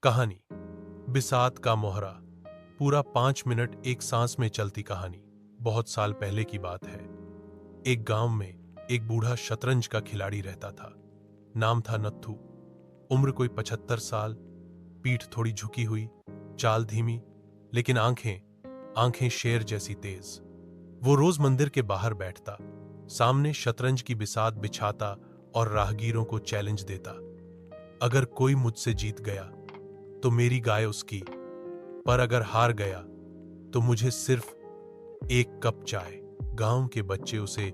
कहानी बिसात का मोहरा। पूरा 5 मिनट एक सांस में चलती कहानी। बहुत साल पहले की बात है। एक गांव में एक बूढ़ा शतरंज का खिलाड़ी रहता था। नाम था नत्थू। उम्र कोई 75 साल। पीठ थोड़ी झुकी हुई, चाल धीमी, लेकिन आंखें शेर जैसी तेज। वो रोज मंदिर के बाहर बैठता, सामने शतरंज की बिसात बिछाता और राहगीरों को चैलेंज देता। अगर कोई मुझसे जीत गया तो मेरी गाय उसकी, पर अगर हार गया तो मुझे सिर्फ एक कप चाय। गांव के बच्चे उसे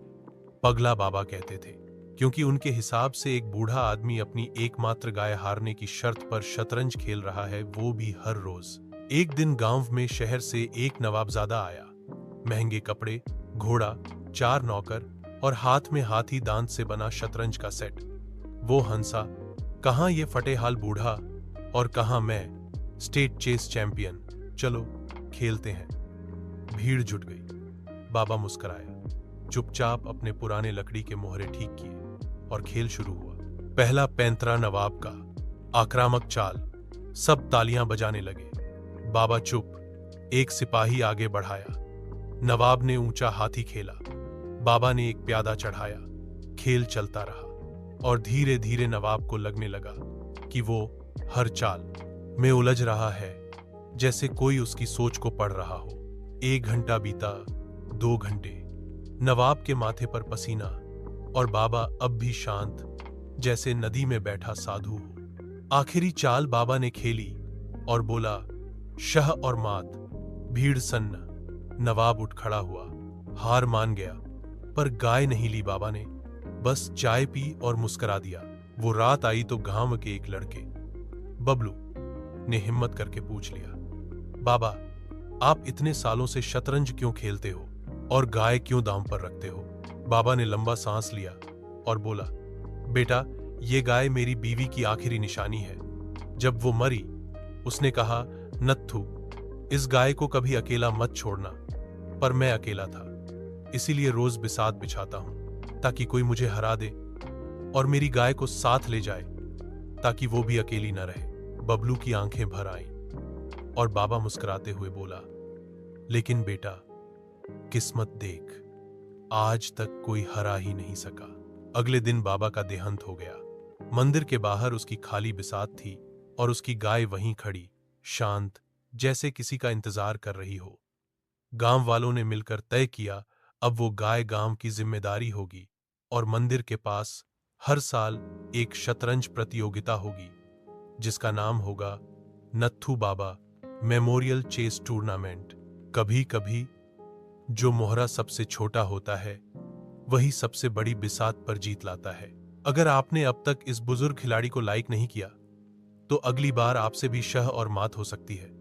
पगला बाबा कहते थे, क्योंकि उनके हिसाब से एक बूढ़ा आदमी अपनी एकमात्र गाय हारने की शर्त पर शतरंज खेल रहा है, वो भी हर रोज। एक दिन गांव में शहर से एक नवाबजादा आया। महंगे कपड़े, घोड़ा, 4 नौकर और हाथ में हाथी दांत से बना शतरंज का सेट। वो हंसा, कहां ये फटेहाल बूढ़ा और कहां मैं, स्टेट चेस चैंपियन। चलो खेलते हैं। भीड़ जुट गई। बाबा मुस्कुराया, चुपचाप अपने पुराने लकड़ी के मोहरे ठीक किए और खेल शुरू हुआ। पहला पैंतरा नवाब का, आक्रामक चाल। सब तालियां बजाने लगे। बाबा चुप। एक सिपाही आगे बढ़ाया। नवाब ने ऊंचा हाथी खेला। बाबा ने एक प्यादा चढ़ाया। खेल चलता रहा और धीरे धीरे नवाब को लगने लगा कि वो हर चाल में उलझ रहा है, जैसे कोई उसकी सोच को पढ़ रहा हो। 1 घंटा बीता, 2 घंटे। नवाब के माथे पर पसीना और बाबा अब भी शांत, जैसे नदी में बैठा साधु हो। आखिरी चाल बाबा ने खेली और बोला, शह और मात। भीड़ सन्न। नवाब उठ खड़ा हुआ, हार मान गया, पर गाय नहीं ली बाबा ने। बस चाय पी और मुस्कुरा दिया। वो रात आई तो गांव के एक लड़के, बबलू, ने हिम्मत करके पूछ लिया, बाबा, आप इतने सालों से शतरंज क्यों खेलते हो और गाय क्यों दांव पर रखते हो? बाबा ने लंबा सांस लिया और बोला, बेटा, ये गाय मेरी बीवी की आखिरी निशानी है। जब वो मरी, उसने कहा, नत्थू, इस गाय को कभी अकेला मत छोड़ना। पर मैं अकेला था, इसीलिए रोज बिसात बिछाता हूं, ताकि कोई मुझे हरा दे और मेरी गाय को साथ ले जाए, ताकि वो भी अकेली न रहे। बबलू की आंखें भर आईं और बाबा मुस्कुराते हुए बोला, लेकिन बेटा, किस्मत देख, आज तक कोई हरा ही नहीं सका। अगले दिन बाबा का देहांत हो गया। मंदिर के बाहर उसकी खाली बिसात थी और उसकी गाय वहीं खड़ी, शांत, जैसे किसी का इंतजार कर रही हो। गांव वालों ने मिलकर तय किया, अब वो गाय गांव की जिम्मेदारी होगी और मंदिर के पास हर साल एक शतरंज प्रतियोगिता होगी, जिसका नाम होगा नत्थू बाबा मेमोरियल चेस टूर्नामेंट। कभी कभी जो मोहरा सबसे छोटा होता है, वही सबसे बड़ी बिसात पर जीत लाता है। अगर आपने अब तक इस बुजुर्ग खिलाड़ी को लाइक नहीं किया, तो अगली बार आपसे भी शह और मात हो सकती है।